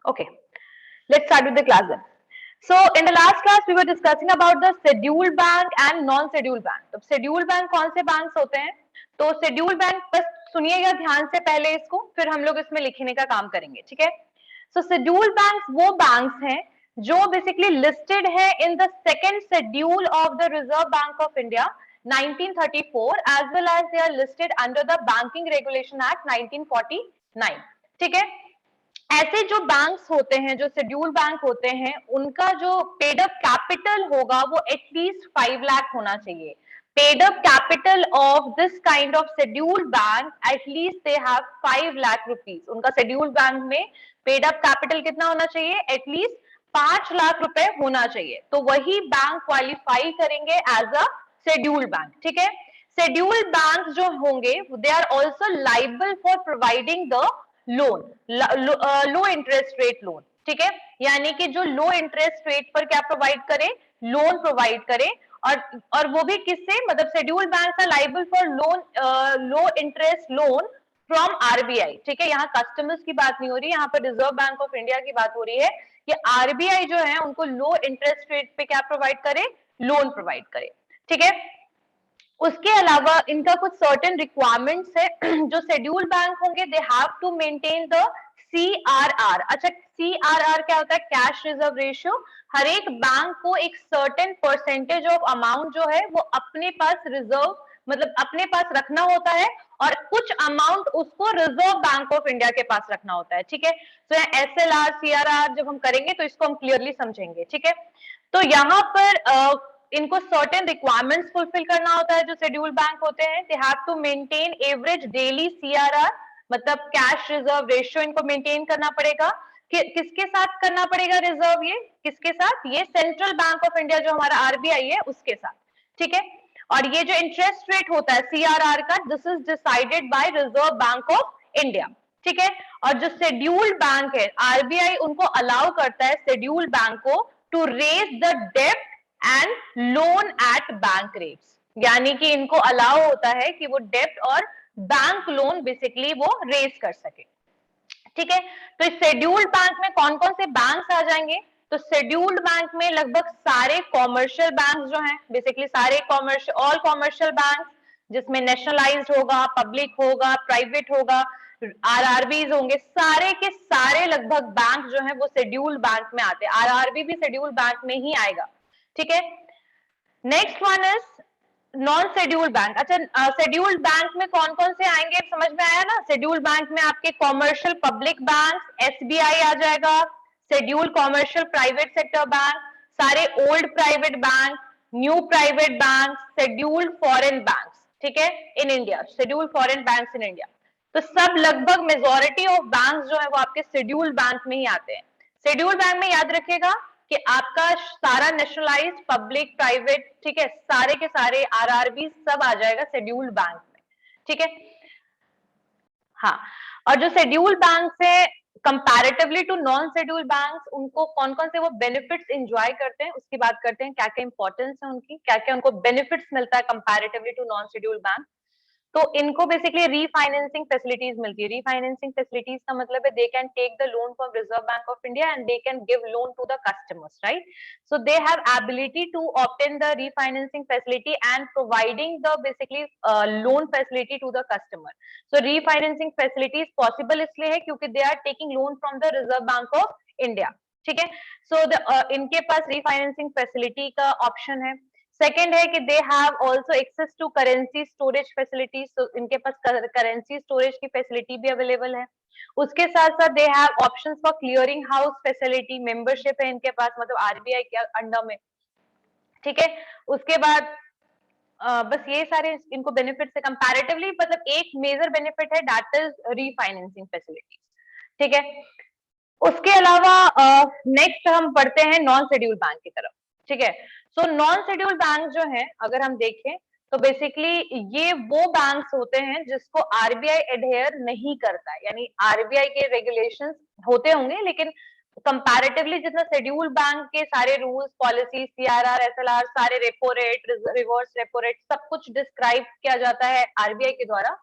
Okay, let's start with the class then. So in the last class we were discussing about the scheduled bank and non-scheduled bank. तो scheduled bank कौन से banks होते हैं? तो scheduled bank बस सुनिएगा ध्यान से पहले इसको, फिर हम लोग इसमें लिखने का काम करेंगे, ठीक है? So scheduled banks वो banks हैं जो basically listed है in the second schedule of the Reserve Bank of India 1934 as well as they are listed under the Banking Regulation Act 1949. ठीक है? ऐसे जो बैंक्स होते हैं, जो शेड्यूल बैंक होते हैं, उनका जो पेड अप कैपिटल होगा वो एटलीस्ट 5 लाख होना चाहिए. Paid up capital of this kind of scheduled bank at least they have 5 lakh rupees. उनका शेड्यूल बैंक में पेड अप कैपिटल कितना होना चाहिए? एटलीस्ट 5 लाख रुपए होना चाहिए. तो वही बैंक क्वालिफाई करेंगे एज अ शेड्यूल्ड बैंक. ठीक है? शेड्यूल्ड बैंक जो होंगे they are also liable for providing the loan, low interest rate loan. ठीक है? यानी कि जो लो इंटरेस्ट रेट पर क्या प्रोवाइड करे? लोन प्रोवाइड करे. और वो भी किससे? मतलब scheduled bank are liable for loan, low interest loan from RBI. ठीक है? यहाँ कस्टमर्स की बात नहीं हो रही, यहाँ पर रिजर्व बैंक ऑफ इंडिया की बात हो रही है कि आरबीआई जो है उनको लो इंटरेस्ट रेट पे क्या प्रोवाइड करे? लोन प्रोवाइड करे. ठीक है? उसके अलावा इनका कुछ सर्टेन रिक्वायरमेंट्स है. जो शेड्यूल्ड बैंक होंगे they have to maintain the CRR. अच्छा, CRR क्या होता है? Cash reserve ratio. हर एक बैंक को एक सर्टेन परसेंटेज ऑफ अमाउंट जो है वो अपने पास रिजर्व, मतलब अपने पास रखना होता है और कुछ अमाउंट उसको रिजर्व बैंक ऑफ इंडिया के पास रखना होता है. ठीक है? तो SLR CRR जब हम करेंगे तो इसको हम क्लियरली समझेंगे. ठीक है? तो यहाँ पर इनको सर्टेन रिक्वायरमेंट्स फुलफिल करना होता है. जो शेड्यूल बैंक होते हैं they have to maintain average daily CRR, मतलब कैश रिजर्व रेशियो इनको मेंटेन करना पड़ेगा. किसके साथ करना पड़ेगा रिजर्व? ये किसके साथ? ये सेंट्रल बैंक ऑफ इंडिया जो हमारा आरबीआई है उसके साथ. ठीक है? और ये जो इंटरेस्ट रेट होता है CRR का, this is decided by Reserve Bank of India. ठीक है? और जो शेड्यूल्ड बैंक है आरबीआई उनको अलाउ करता है शेड्यूल्ड बैंक को टू रेज द डेप्ट and loan at bank rates. यानी कि इनको अलाउ होता है कि वो डेप्ट और बैंक लोन बेसिकली वो रेज कर सके. ठीक है? तो इस शेड्यूल्ड बैंक में कौन कौन से बैंक्स आ जाएंगे? तो शेड्यूल्ड बैंक में लगभग सारे कॉमर्शियल बैंक जो हैं, बेसिकली सारे कॉमर्शियल, ऑल कॉमर्शियल बैंक जिसमें नेशनलाइज्ड होगा, पब्लिक होगा, प्राइवेट होगा, आरआरबीज होंगे, सारे के सारे लगभग बैंक जो है वो शेड्यूल्ड बैंक में आते हैं. आरआरबी भी शेड्यूल्ड बैंक में ही आएगा. ठीक है? Next one is non scheduled bank. अच्छा, शेड्यूल्ड बैंक में कौन कौन से आएंगे समझ में आया ना? शेड्यूल्ड बैंक में आपके कॉमर्शियल पब्लिक बैंक, एसबीआई आ जाएगा, scheduled commercial private sector bank, सारे old private bank, new private bank, scheduled foreign bank. ठीक है? In India, scheduled foreign bank in India. तो सब लगभग मेजोरिटी ऑफ बैंक जो है वो आपके शेड्यूल्ड बैंक में ही आते हैं. शेड्यूल्ड बैंक में याद रखिएगा कि आपका सारा नेशनलाइज्ड, पब्लिक, प्राइवेट, ठीक है, सारे के सारे आरआरबी सब आ जाएगा शेड्यूल्ड बैंक में. ठीक है? हाँ. और जो शेड्यूल्ड बैंक है comparatively to non scheduled banks, उनको कौन कौन से वो बेनिफिट्स एंजॉय करते हैं उसकी बात करते हैं. क्या क्या इंपॉर्टेंस है उनकी, क्या क्या उनको बेनिफिट्स मिलता है comparatively to non scheduled bank. तो इनको बेसिकली रीफाइनेंसिंग फैसिलिटीज मिलती है. रीफाइनेंसिंग फैसिलिटीज का मतलब है they can take the loan from Reserve Bank of India and they can give loan to the customers, right? So they have ability to obtain the refinancing facility and providing the basically loan facility to the customer. So refinancing facilities possible इसलिए है क्योंकि they are taking loan from the Reserve Bank of India. ठीक है? So इनके पास refinancing facility का option है. Second है कि they have also access to currency storage facilities. तो इनके पास करेंसी स्टोरेज की फैसिलिटी भी अवेलेबल है. उसके साथ साथ they have options for clearing house facility. Membership है इनके पास, मतलब आरबीआई के अंडर में. ठीक है? उसके बाद बस ये सारे इनको बेनिफिट्स है कंपैरेटिवली. मतलब एक मेजर बेनिफिट है दैट इज रीफाइनेंसिंग फैसिलिटीज. ठीक है? उसके अलावा नेक्स्ट हम पढ़ते हैं नॉन शेड्यूल्ड बैंक की तरफ. ठीक है? सो नॉन शेड्यूल्ड बैंक जो है अगर हम देखें तो बेसिकली ये वो बैंक्स होते हैं जिसको आरबीआई एडहेयर नहीं करता है. यानी आरबीआई के रेगुलेशंस होते होंगे लेकिन कंपैरेटिवली जितना शेड्यूल्ड बैंक के सारे रूल्स, पॉलिसी, सीआरआर, एसएलआर, सारे repo rate, reverse repo rate, सब कुछ डिस्क्राइब किया जाता है आरबीआई के द्वारा.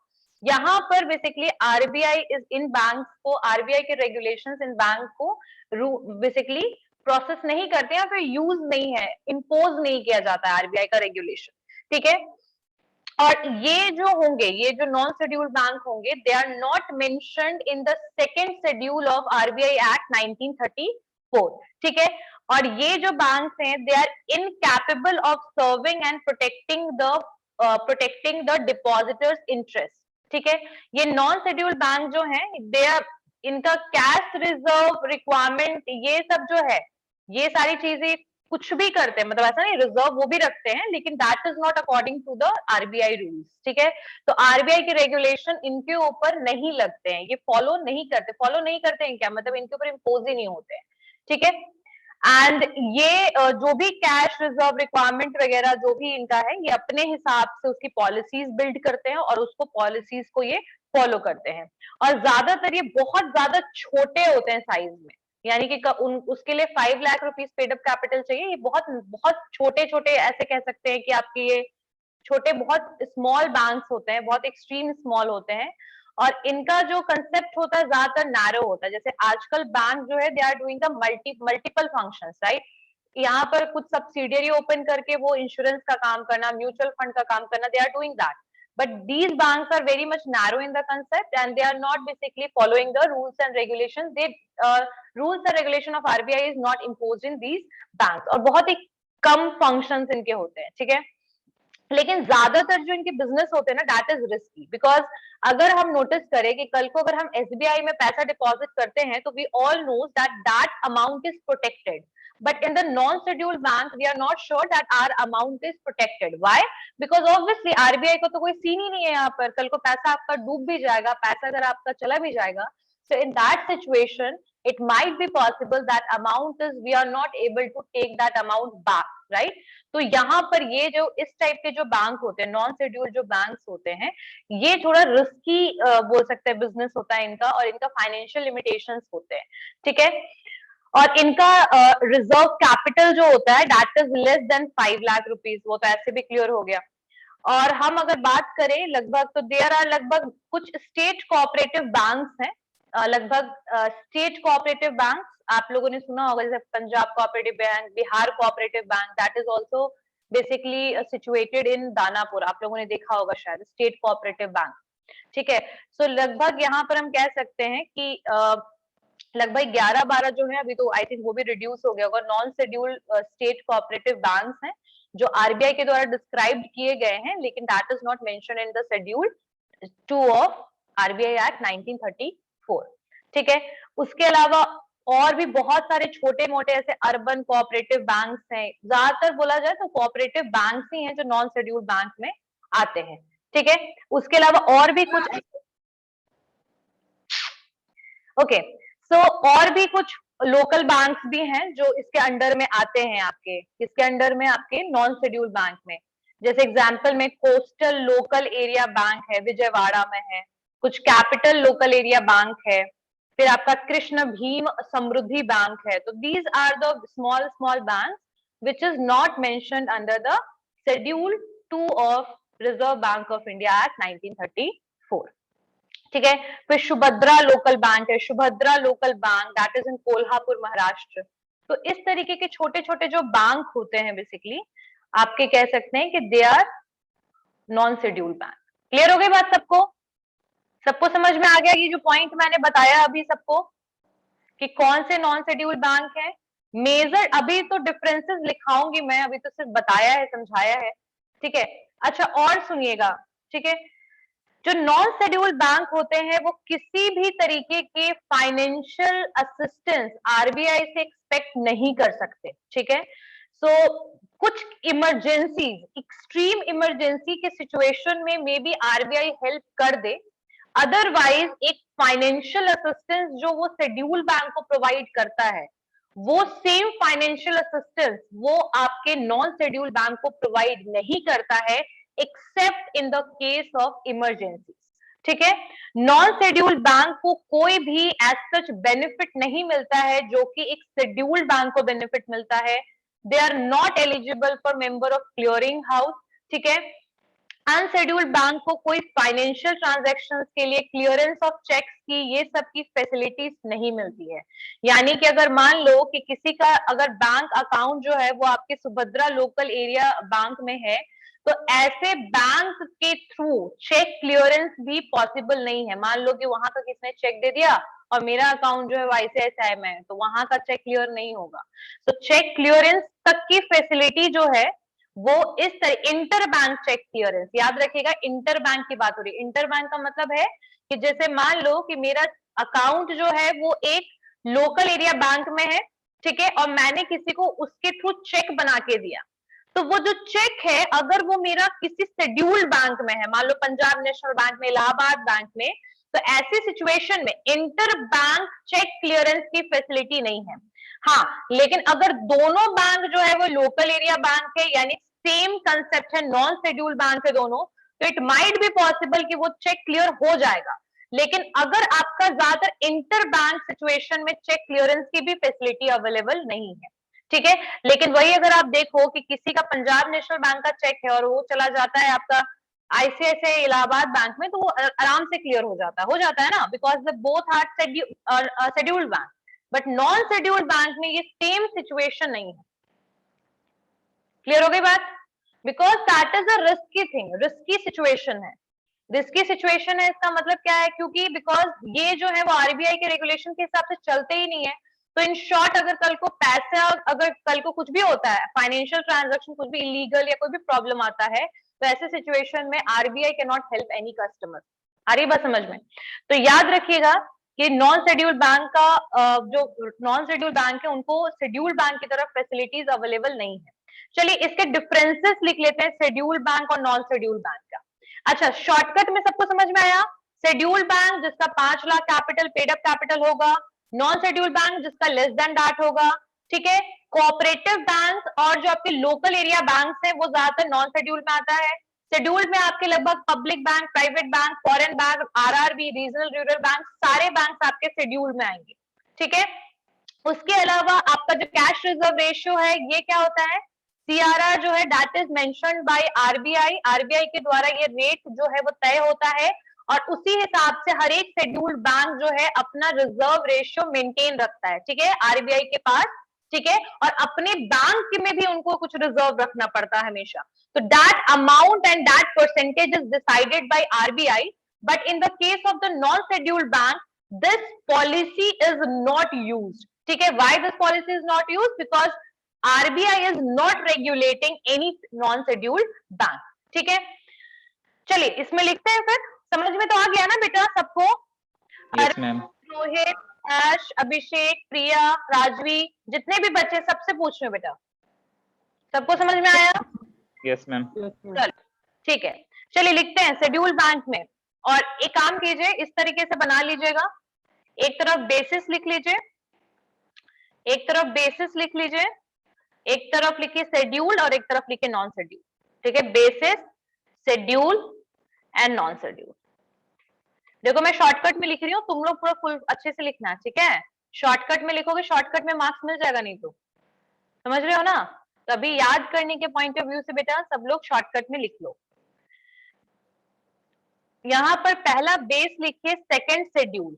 यहाँ पर basically RBI is in bank को, आरबीआई के रेगुलेशंस इन बैंक को बेसिकली प्रोसेस नहीं करते या फिर यूज नहीं है, इम्पोज नहीं किया जाता है आरबीआई का रेगुलेशन, ठीक है। और ये जो होंगे, ये जो नॉन शेड्यूल्ड बैंक होंगे, they are not mentioned in the second schedule of RBI act 1934, ठीक है। और ये जो बैंक हैं, they are incapable of serving and protecting the depositors interest, ठीक है। ये नॉन शेड्यूल्ड बैंक जो है, दे आर, इनका कैश रिजर्व रिक्वायरमेंट, ये सब जो है, ये सारी चीजें कुछ भी करते हैं, मतलब ऐसा नहीं, रिजर्व वो भी रखते हैं, लेकिन that is not according to the RBI rules, ठीक है। तो आरबीआई के रेगुलेशन इनके ऊपर नहीं लगते हैं, ये फॉलो नहीं करते हैं क्या मतलब इनके ऊपर इम्पोज ही नहीं होते हैं, ठीक है। एंड ये जो भी कैश रिजर्व रिक्वायरमेंट वगैरह जो भी इनका है, ये अपने हिसाब से उसकी पॉलिसीज बिल्ड करते हैं और उसको पॉलिसीज को ये फॉलो करते हैं। और ज्यादातर ये बहुत ज्यादा छोटे होते हैं साइज में, यानी कि उसके लिए 5 lakh rupees paid up capital चाहिए। ये बहुत बहुत छोटे छोटे, ऐसे कह सकते हैं कि आपके ये छोटे बहुत स्मॉल बैंक्स होते हैं, बहुत एक्सट्रीम स्मॉल होते हैं। और इनका जो कंसेप्ट होता है ज्यादातर नैरो होता है। जैसे आजकल बैंक जो है, they are doing the multiple functions, right. यहाँ पर कुछ सब्सिडियरी ओपन करके वो इंश्योरेंस का काम करना, म्यूचुअल फंड का काम करना, they are doing that, but these banks are very much narrow in the concept and they are not basically following the rules and regulations. They rules and regulation of RBI is not imposed in these banks, और बहुत ही कम functions इनके होते हैं, ठीक है। लेकिन ज्यादातर जो इनके बिजनेस होते हैं ना, दैट इज रिस्की, बिकॉज अगर हम नोटिस करें कि कल को अगर हम एसबीआई में पैसा डिपॉजिट करते हैं, तो we all knows that that amount is protected, but in the non-scheduled bank we are not sure that our amount is protected. Why? Because obviously RBI को तो कोई सीन ही नहीं है यहाँ पर, कल को पैसा आपका डूब भी जाएगा, पैसा अगर आपका चला भी जाएगा, so in that situation it might be possible that amount is, we are not able to take that amount back, right? तो यहाँ पर ये जो इस टाइप के जो बैंक होते हैं, नॉन शेड्यूल्ड जो बैंक्स होते हैं, ये थोड़ा रिस्की बोल सकते हैं बिजनेस होता है इनका, और इनका फाइनेंशियल लिमिटेशंस होते हैं, ठीक है। और इनका रिजर्व कैपिटल जो होता है, that is less than 5 lakh rupees, वो तो ऐसे भी क्लियर हो गया। और हम अगर बात करें लगभग, तो देयर आर लगभग कुछ स्टेट कोऑपरेटिव बैंक्स हैं, लगभग स्टेट कोऑपरेटिव बैंक आप लोगों ने सुना होगा, जैसे Punjab cooperative bank, Bihar cooperative bank, that is also basically situated in Danapur, आप लोगों ने देखा होगा शायद, स्टेट कोऑपरेटिव बैंक, ठीक है। सो लगभग यहाँ पर हम कह सकते हैं कि लगभग 11-12 जो है, अभी तो आई थिंक वो भी रिड्यूस हो गया होगा, non scheduled state cooperative banks हैं जो आरबीआई के द्वारा डिस्क्राइब किए गए हैं, लेकिन that is not mention in the schedule 2 of RBI act 1934, ठीक है। उसके अलावा और भी बहुत सारे छोटे मोटे ऐसे अर्बन कोऑपरेटिव बैंक्स हैं, ज्यादातर बोला जाए तो कोऑपरेटिव बैंक्स ही हैं जो नॉन शेड्यूल्ड बैंक में आते हैं, ठीक है। उसके अलावा और भी कुछ, ओके, सो और भी कुछ लोकल बैंक्स भी हैं जो इसके अंडर में आते हैं, आपके किसके अंडर में, आपके नॉन शेड्यूल्ड बैंक में। जैसे एग्जांपल में कोस्टल लोकल एरिया बैंक है, विजयवाड़ा में है, कुछ कैपिटल लोकल एरिया बैंक है, फिर आपका कृष्ण भीम समृद्धि बैंक है। तो these are the small small bank which is not mentioned under the schedule 2 of Reserve Bank of India act 1934, ठीक है। फिर सुभद्रा लोकल बैंक है, Subhadra local bank, that is in Kolhapur Maharashtra. तो इस तरीके के छोटे छोटे जो बैंक होते हैं, बेसिकली आपके कह सकते हैं कि they are non scheduled bank. Clear हो गई बात सबको? सबको समझ में आ गया ये जो पॉइंट मैंने बताया अभी सबको, कि कौन से नॉन शेड्यूल्ड बैंक है? मेजर अभी तो डिफरेंसेस लिखाऊंगी मैं, अभी तो सिर्फ बताया है, समझाया है, ठीक है। अच्छा, और सुनिएगा, ठीक है। जो नॉन शेड्यूल्ड बैंक होते हैं, वो किसी भी तरीके के फाइनेंशियल असिस्टेंस आरबीआई से एक्सपेक्ट नहीं कर सकते, ठीक है। सो कुछ इमरजेंसी, एक्सट्रीम इमरजेंसी के सिचुएशन में मे बी आरबीआई हेल्प कर दे, अदरवाइज एक फाइनेंशियल असिस्टेंस जो वो शेड्यूल्ड बैंक को प्रोवाइड करता है, वो सेम फाइनेंशियल असिस्टेंस वो आपके नॉन शेड्यूल्ड बैंक को प्रोवाइड नहीं करता है, accept in the case of emergency, ठीक है। नॉन शेड्यूल्ड बैंक को कोई भी एज सच बेनिफिट नहीं मिलता है जो कि एक शेड्यूल्ड बैंक को बेनिफिट मिलता है। They are not eligible for member of clearing house, ठीक है। अनशेड्यूल्ड बैंक को कोई फाइनेंशियल ट्रांजैक्शंस के लिए क्लियरेंस ऑफ चेक्स की, ये सब की फैसिलिटीज नहीं मिलती है। यानी कि अगर मान लो कि किसी का अगर बैंक अकाउंट जो है वो आपके सुभद्रा लोकल एरिया बैंक में है, तो ऐसे बैंक के थ्रू चेक क्लियरेंस भी पॉसिबल नहीं है। मान लो कि वहां का किसने चेक दे दिया और मेरा अकाउंट जो है वो ICICI में है, तो वहां का चेक क्लियर नहीं होगा। तो चेक क्लियरेंस तक की फैसिलिटी जो है वो इस तरह इंटर बैंक चेक क्लियरेंस, याद रखिएगा इंटर बैंक की बात हो रही है। इंटर बैंक का मतलब है कि जैसे मान लो कि मेरा अकाउंट जो है वो एक लोकल एरिया बैंक में है, ठीक है, और मैंने किसी को उसके थ्रू चेक बना के दिया, तो वो जो चेक है अगर वो मेरा किसी शेड्यूल्ड बैंक में है, मान लो पंजाब नेशनल बैंक में, इलाहाबाद बैंक में, तो ऐसी सिचुएशन में इंटर बैंक चेक क्लियरेंस की फैसिलिटी नहीं है। हाँ, लेकिन अगर दोनों बैंक जो है वो लोकल एरिया बैंक है, यानी सेम कंसेप्ट है, नॉन शेड्यूल्ड बैंक है दोनों, तो इट माइट बी पॉसिबल कि वो चेक क्लियर हो जाएगा। लेकिन अगर आपका ज्यादातर इंटर बैंक सिचुएशन में चेक क्लियरेंस की भी फैसिलिटी अवेलेबल नहीं है, ठीक है। लेकिन वही अगर आप देखो कि किसी का पंजाब नेशनल बैंक का चेक है और वो चला जाता है आपका ICICI इलाहाबाद बैंक में, तो वो आराम से क्लियर हो जाता है ना, because the both are scheduled bank. But non scheduled bank में ये सेम सिचुएशन नहीं है। क्लियर हो गई बात? Because that is a risky thing, risky situation है। रिस्की सिचुएशन है इसका मतलब क्या है, क्योंकि बिकॉज ये जो है वो RBI के रेगुलेशन के हिसाब से चलते ही नहीं है। तो इन शॉर्ट अगर कल को पैसा, अगर कल को कुछ भी होता है, फाइनेंशियल ट्रांजैक्शन कुछ भी इलीगल या कोई भी प्रॉब्लम आता है, तो ऐसे सिचुएशन में RBI can not help any customer. आ रही बात समझ में? तो याद रखिएगा कि नॉन शेड्यूल्ड बैंक का जो नॉन शेड्यूल्ड बैंक है उनको शेड्यूल्ड बैंक की तरफ फैसिलिटीज अवेलेबल नहीं है। चलिए इसके डिफरेंसेस लिख लेते हैं शेड्यूल्ड बैंक और नॉन शेड्यूल्ड बैंक का। अच्छा, शॉर्टकट में सबको समझ में आया? शेड्यूल्ड बैंक जिसका 5 lakh capital, paid up capital होगा। नॉन शेड्यूल्ड बैंक जिसका लेस देन दैट होगा, ठीक है। कोऑपरेटिव बैंक और जो आपके लोकल एरिया बैंक है वो ज्यादातर नॉन शेड्यूल्ड में आता है। शेड्यूल्ड में आपके लगभग public bank, private bank, foreign bank, RRB, regional rural bank, सारे बैंक आपके शेड्यूल्ड में आएंगे, ठीक है। उसके अलावा आपका जो कैश रिजर्व रेशियो है ये क्या होता है? CRR जो है that is mentioned by RBI के द्वारा ये रेट जो है वो तय होता है, और उसी हिसाब से हर एक शेड्यूल्ड बैंक जो है अपना रिजर्व रेशियो मेंटेन रखता है, ठीक है, RBI के पास, ठीक है। और अपने बैंक में भी उनको कुछ रिजर्व रखना पड़ता है हमेशा। तो that amount and that percentage is decided bye RBI, but in the case of the non scheduled bank this policy is not used, ठीक है। Why this policy is not used? Because RBI is not regulating any non-scheduled bank, ठीक है। चलिए इसमें लिखते हैं फिर, समझ में तो आ गया ना बेटा सबको? Yes ma'am. रोहित, आश, अभिषेक, प्रिया, राजवी, जितने भी बच्चे सबसे पूछ रहे हो बेटा, सबको समझ में आया? Yes ma'am. चलो ठीक है, चलिए लिखते हैं शेड्यूल बैंक में। और एक काम कीजिए, इस तरीके से बना लीजिएगा, एक तरफ बेसिस लिख लीजिए, एक तरफ बेसिस लिख लीजिए, एक तरफ लिखिए शेड्यूल और एक तरफ लिखिए नॉन शेड्यूल, ठीक है। Basis, schedule and non schedule. देखो मैं शॉर्टकट में लिख रही हूँ, तुम लोग पूरा फुल अच्छे से लिखना है, ठीक है। शॉर्टकट में लिखोगे, शॉर्टकट में मार्क्स मिल जाएगा, नहीं तो समझ रहे हो ना। तो अभी याद करने के पॉइंट ऑफ व्यू से बेटा सब लोग शॉर्टकट में लिख लो। यहां पर पहला बेस लिखिए, सेकंड शेड्यूल।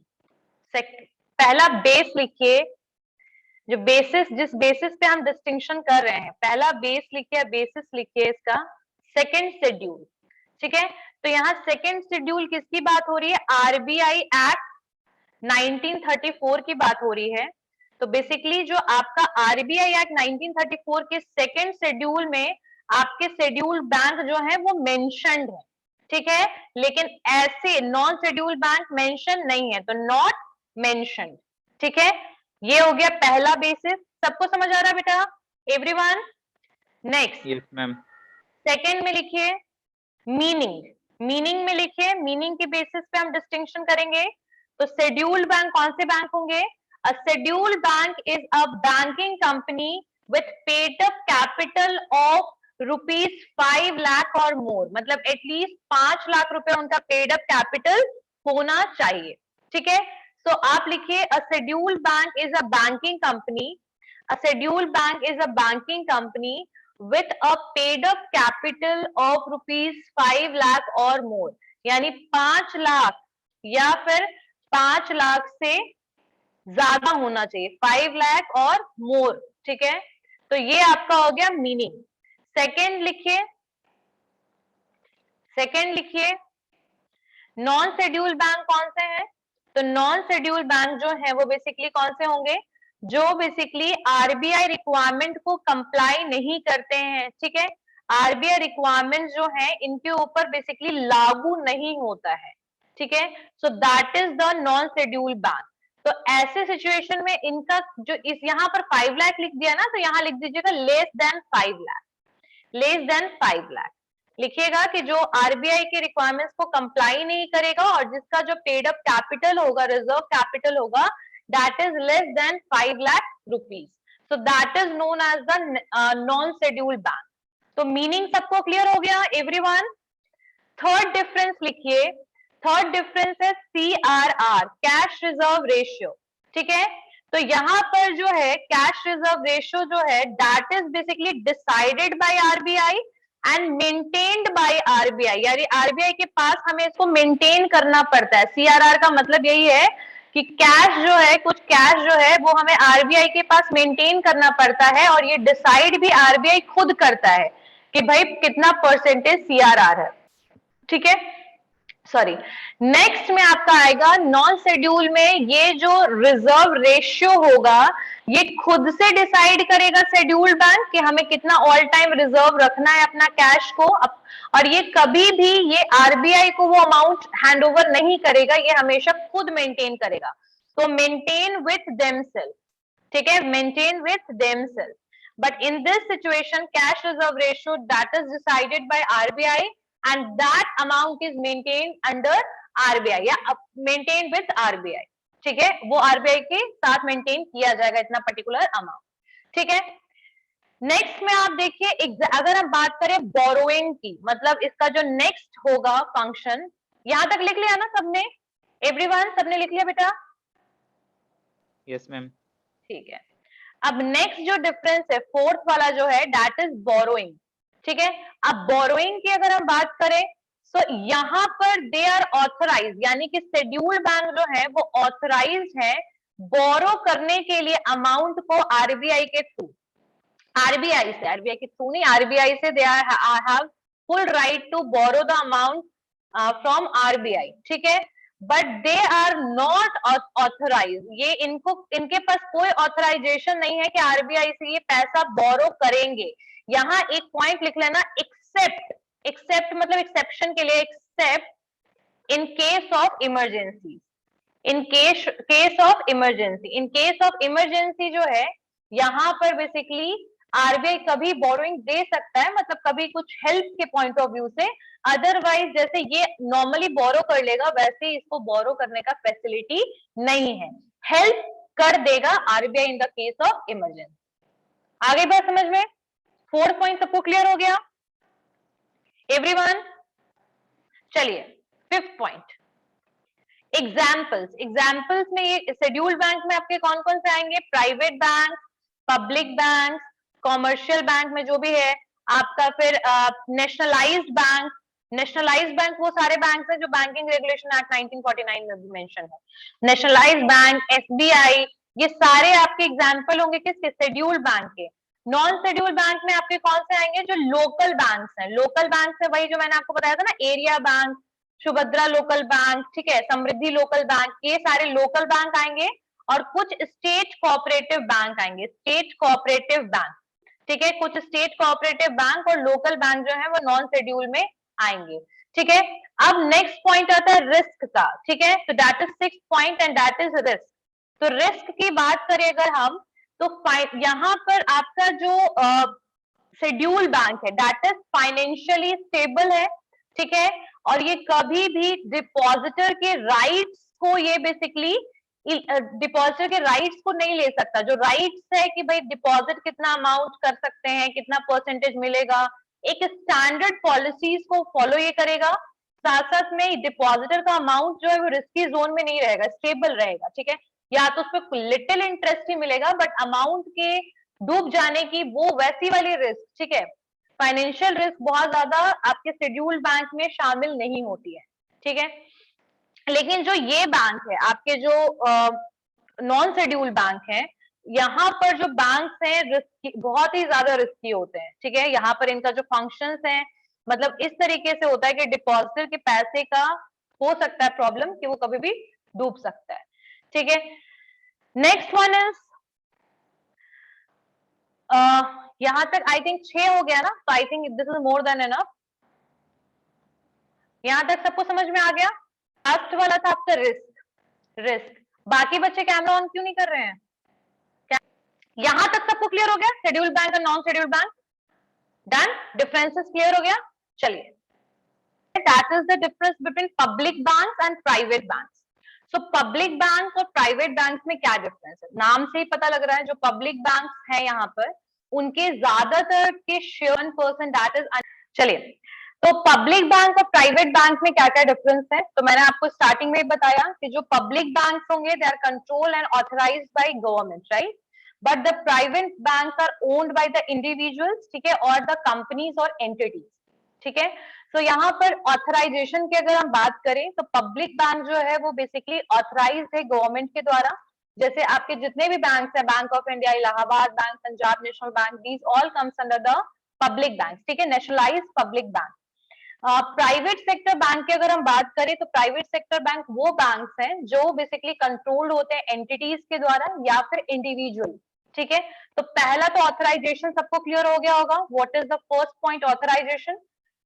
पहला बेस लिखिए, जो बेसिस, जिस बेसिस पे हम डिस्टिंक्शन कर रहे हैं, पहला बेस लिखिए, बेसिस लिखिए इसका, सेकंड शेड्यूल, ठीक है। तो यहाँ सेकंड शेड्यूल किसकी बात हो रही है? RBI एक्ट 1934 की बात हो रही है। तो बेसिकली जो आपका RBI एक्ट 1934 के सेकंड शेड्यूल में आपके शेड्यूल बैंक जो है वो मेंशन्ड है, ठीक है। लेकिन ऐसे नॉन शेड्यूल बैंक मेंशन नहीं है, तो नॉट मेंशन्ड, ठीक है। ये हो गया पहला बेसिस। सबको समझ आ रहा है बेटा? Everyone? Next, yes ma'am. Second में लिखिए मीनिंग, मीनिंग में लिखिए, मीनिंग के बेसिस पे हम डिस्टिंक्शन करेंगे। तो शेड्यूल्ड बैंक कौन से बैंक होंगे? अ scheduled bank is a banking company with paid up capital of ₹5 lakh और मोर, मतलब एटलीस्ट 5 लाख रुपए उनका पेड अप कैपिटल होना चाहिए, ठीक है। तो आप लिखिए अ scheduled bank is a banking company, a scheduled bank is a banking company with a paid up capital of ₹5 lakh or more, यानी 5 लाख या फिर 5 लाख से ज्यादा होना चाहिए, 5 लाख और मोर, ठीक है। तो ये आपका हो गया मीनिंग। सेकेंड लिखिए, नॉन शेड्यूल बैंक कौन से हैं? तो नॉन शेड्यूल बैंक जो है वो बेसिकली कौन से होंगे? जो बेसिकली आरबीआई रिक्वायरमेंट को कंप्लाई नहीं करते हैं, ठीक है। आरबीआई रिक्वायरमेंट जो है इनके ऊपर बेसिकली लागू नहीं होता है, ठीक है। सो that is the non schedule bank. तो ऐसे सिचुएशन में इनका जो इस यहाँ पर 5 लाख लिख दिया ना, तो यहाँ लिख दीजिएगा less than 5 lakh, less than 5 lakh लिखिएगा कि जो आरबीआई के रिक्वायरमेंट्स को कंप्लाई नहीं करेगा और जिसका जो पेड अप कैपिटल होगा, रिजर्व कैपिटल होगा, that is less than 5 lakh rupees. So that is known as the non scheduled bank. तो मीनिंग सबको क्लियर हो गया एवरीवन? थर्ड डिफरेंस लिखिए, थर्ड डिफरेंस है CRR, कैश रिजर्व रेशियो, ठीक है। तो यहाँ पर जो है कैश रिजर्व रेशियो जो है that is basically decided by RBI and maintained by RBI, यानी आरबीआई के पास हमें इसको मेंटेन करना पड़ता है। CRR का मतलब यही है कि कैश जो है, कुछ कैश जो है वो हमें आरबीआई के पास मेंटेन करना पड़ता है और ये डिसाइड भी आरबीआई खुद करता है कि भाई कितना परसेंटेज CRR है, ठीक है। सॉरी, नेक्स्ट में आपका आएगा नॉन शेड्यूल में ये जो रिजर्व रेशियो होगा ये खुद से डिसाइड करेगा शेड्यूल्ड बैंक कि हमें कितना ऑल टाइम रिजर्व रखना है अपना कैश को, और ये कभी भी ये आरबीआई को वो अमाउंट हैंड ओवर नहीं करेगा, ये हमेशा खुद मेंटेन करेगा। तो मेंटेन विथ देमसेल्फ, ठीक है, maintain with themself. But in this situation cash reserve ratio that is decided by RBI and that amount is maintained under RBI या maintained with RBI, ठीक है। वो RBI के साथ मेंटेन किया जाएगा इतना पर्टिकुलर अमाउंट, ठीक है। नेक्स्ट में आप देखिए, अगर हम बात करें बोरोइंग की, मतलब इसका जो नेक्स्ट होगा फंक्शन, यहां तक लिख लिया ना सबने? एवरीवन सबने लिख लिया बेटा? Yes ma'am. ठीक है। अब नेक्स्ट जो डिफरेंस है फोर्थ वाला जो है दैट इज बोरोइंग, ठीक है। अब बोरोइंग की अगर हम बात करें तो यहां पर दे आर ऑथराइज, यानी कि शेड्यूल्ड बैंक जो है वो ऑथराइज है बोरो करने के लिए अमाउंट को आरबीआई के थ्रू, आरबीआई के थ्रू नहीं, आरबीआई से they are have full right to borrow the amount from RBI, ठीक है। But they are not authorise, ये इनके पास कोई ऑथराइजेशन नहीं है कि आरबीआई से ये पैसा बोरो करेंगे। यहाँ एक पॉइंट लिख लेना, एक्सेप्ट, एक्सेप्ट मतलब एक्सेप्शन के लिए, accept in case of emergency, in case of emergency, in case of emergency जो है यहाँ पर बेसिकली आरबीआई कभी बोरोइंग दे सकता है, मतलब कभी कुछ हेल्प के पॉइंट ऑफ व्यू से। अदरवाइज जैसे ये नॉर्मली बोरो कर लेगा वैसे ही इसको बोरो करने का फैसिलिटी नहीं है, हेल्प कर देगा RBI in the case of emergency. आगे बात समझ में? फोर्थ पॉइंट सबको क्लियर हो गया एवरीवन? चलिए फिफ्थ पॉइंट, एग्जाम्पल्स। एग्जाम्पल्स में ये शेड्यूल्ड बैंक में आपके कौन कौन से आएंगे? Private bank, public bank, commercial bank में जो भी है आपका, फिर नेशनलाइज्ड बैंक। नेशनलाइज्ड बैंक वो सारे बैंक हैं जो बैंकिंग रेगुलेशन एक्ट 1949 में भी मेंशन है। नेशनलाइज्ड बैंक, एसबीआई, ये सारे आपके एग्जाम्पल होंगे किसके? शेड्यूल्ड बैंक के। नॉन शेड्यूल्ड बैंक में आपके कौन से आएंगे? जो लोकल बैंक्स हैं। लोकल बैंक है वही जो मैंने आपको बताया था ना, area bank, Subhadra local bank, ठीक है, समृद्धि लोकल बैंक, ये सारे लोकल बैंक आएंगे। और कुछ स्टेट कोऑपरेटिव बैंक आएंगे, स्टेट कोऑपरेटिव बैंक, ठीक है, कुछ स्टेट कोऑपरेटिव बैंक और लोकल बैंक जो है वो नॉन शेड्यूल में आएंगे, ठीक है। अब नेक्स्ट पॉइंट आता है रिस्क का, ठीक है। तो that is sixth point and that is risk. तो रिस्क की बात करें अगर हम, तो यहाँ पर आपका जो शेड्यूल बैंक है दैट इज फाइनेंशियली स्टेबल है, ठीक है। और ये कभी भी डिपॉजिटर के राइट्स को, ये बेसिकली डिपॉजिटर के राइट्स को नहीं ले सकता। जो राइट्स है कि भाई डिपॉजिट कितना अमाउंट कर सकते हैं, कितना परसेंटेज मिलेगा, एक स्टैंडर्ड पॉलिसीज को फॉलो ये करेगा। साथ साथ में डिपॉजिटर का अमाउंट जो है वो रिस्की जोन में नहीं रहेगा, स्टेबल रहेगा, ठीक है। या तो उस पर लिटिल इंटरेस्ट ही मिलेगा बट अमाउंट के डूब जाने की वो वैसी वाली रिस्क, ठीक है, फाइनेंशियल रिस्क बहुत ज्यादा आपके शेड्यूल्ड बैंक में शामिल नहीं होती है, ठीक है। लेकिन जो ये बैंक है आपके जो नॉन शेड्यूल्ड बैंक है, यहाँ पर जो बैंक्स हैं रिस्की, बहुत ही ज्यादा रिस्की होते हैं, ठीक है। यहाँ पर इनका जो फंक्शंस हैं मतलब इस तरीके से होता है कि डिपॉजिटर के पैसे का हो सकता है प्रॉब्लम कि वो कभी भी डूब सकता है, ठीक है। नेक्स्ट वन इज यहां तक आई थिंक 6 हो गया ना, तो I think this is more than enough. यहां तक सबको समझ में आ गया। लास्ट वाला था आपका रिस्क। बाकी बच्चे कैमरा ऑन क्यों नहीं कर रहे हैं? यहां तक सबको क्लियर हो गया, शेड्यूल बैंक और non schedule bank? Done, differences clear हो गया। चलिए, that is the difference between public banks and private banks. So public bank और प्राइवेट बैंक में क्या डिफरेंस है? नाम से ही पता लग रहा है, जो पब्लिक बैंक है यहाँ पर उनके ज्यादातर के शेयर परसेंट दैट इज। चलिए, तो पब्लिक बैंक और प्राइवेट बैंक में क्या क्या डिफरेंस है? तो मैंने आपको स्टार्टिंग में बताया कि जो पब्लिक बैंक होंगे they are control and authorised by government, right, but the private bank are owned by the individuals, ठीक है, और द कंपनीज और एंटिटीज, ठीक है। तो यहाँ पर ऑथराइजेशन की अगर हम बात करें तो पब्लिक बैंक जो है वो बेसिकली ऑथराइज है गवर्नमेंट के द्वारा। जैसे आपके जितने भी बैंक है, bank of India, Allahabad bank, Punjab national bank, these all comes under the public bank, ठीक है, nationalise public bank. Private sector bank की अगर हम बात करें तो प्राइवेट सेक्टर बैंक वो बैंक्स हैं जो बेसिकली कंट्रोल्ड होते हैं एंटिटीज के द्वारा या फिर इंडिविजुअल, ठीक है। तो पहला तो ऑथराइजेशन सबको क्लियर हो गया होगा, what is the first point, authorisation.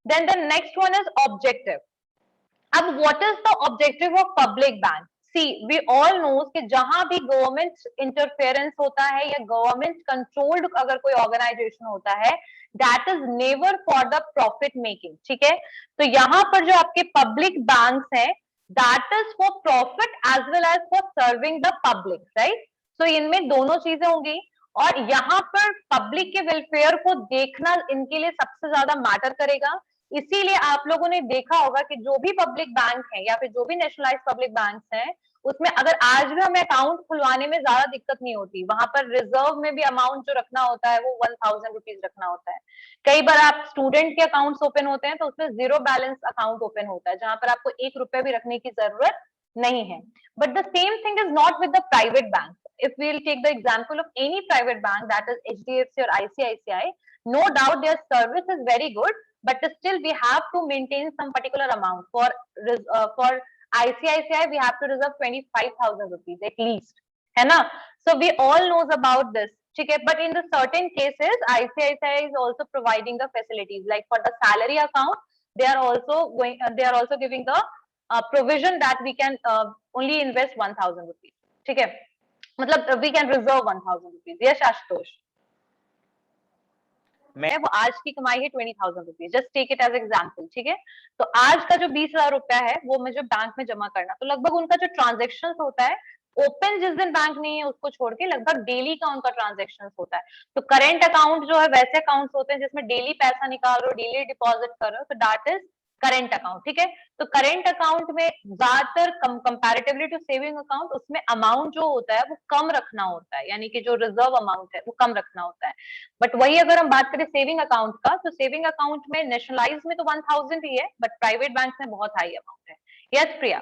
Then the next one is objective. अब what is the objective of public bank? See we all knows कि जहां भी गवर्नमेंट इंटरफेरेंस होता है या गवर्नमेंट कंट्रोल्ड अगर कोई ऑर्गेनाइजेशन होता है, that is never for the profit making, ठीक है। तो यहाँ पर जो आपके पब्लिक बैंक्स हैं that is for profit as well as for serving the public, right. तो इनमें दोनों चीजें होंगी और यहाँ पर पब्लिक के वेलफेयर को देखना इनके लिए सबसे ज्यादा मैटर करेगा। इसीलिए आप लोगों ने देखा होगा कि जो भी पब्लिक बैंक है या फिर जो भी नेशनलाइज पब्लिक बैंक हैं उसमें अगर आज भी हमें अकाउंट खुलवाने में ज्यादा दिक्कत नहीं होती, वहां पर रिजर्व में भी अमाउंट जो रखना होता है वो 1000 रुपीज रखना होता है। कई बार आप स्टूडेंट के अकाउंट्स ओपन होते हैं तो उसमें जीरो बैलेंस अकाउंट ओपन होता है जहां पर आपको 1 रुपया भी रखने की जरूरत नहीं है। But the same thing is not with the private bank. If we'll take the example of any private bank, that is HDFC or ICICI, no doubt their service is very good, but still we have to maintain some particular amount. For ICICI we have to reserve 25,000 rupees at least, है ना? So we all knows about this, ठीक है। But in the certain cases ICICI is also providing the facilities like for the salary account they are also giving the provision that we can only invest 1000 rupees, ठीक है, मतलब we can reserve 1000 rupees. Yes Ashutosh, वो आज की कमाई है 20,000 rupees, just take it as example, ठीक है। तो आज का जो 20,000 रुपया है वो मुझे बैंक में जमा करना, तो लगभग उनका जो ट्रांजेक्शन होता है ओपन जिस दिन बैंक नहीं है उसको छोड़ के लगभग डेली का उनका ट्रांजेक्शन होता है। तो करेंट अकाउंट जो है वैसे अकाउंट होते हैं जिसमें डेली पैसा निकाल रहे हो, डेली डिपॉजिट कर रहे हो, तो दैट इज करेंट अकाउंट, ठीक है। तो करेंट अकाउंट में ज्यादातर कंपैरेटिवली टू सेविंग अकाउंट उसमें अमाउंट जो होता है वो कम रखना होता है, यानी कि जो रिजर्व अमाउंट है वो कम रखना होता है। बट वही अगर हम बात करें सेविंग अकाउंट का, तो सेविंग अकाउंट में नेशनलाइज में तो 1000 ही है बट प्राइवेट बैंक में बहुत हाई अमाउंट है। यस प्रिया,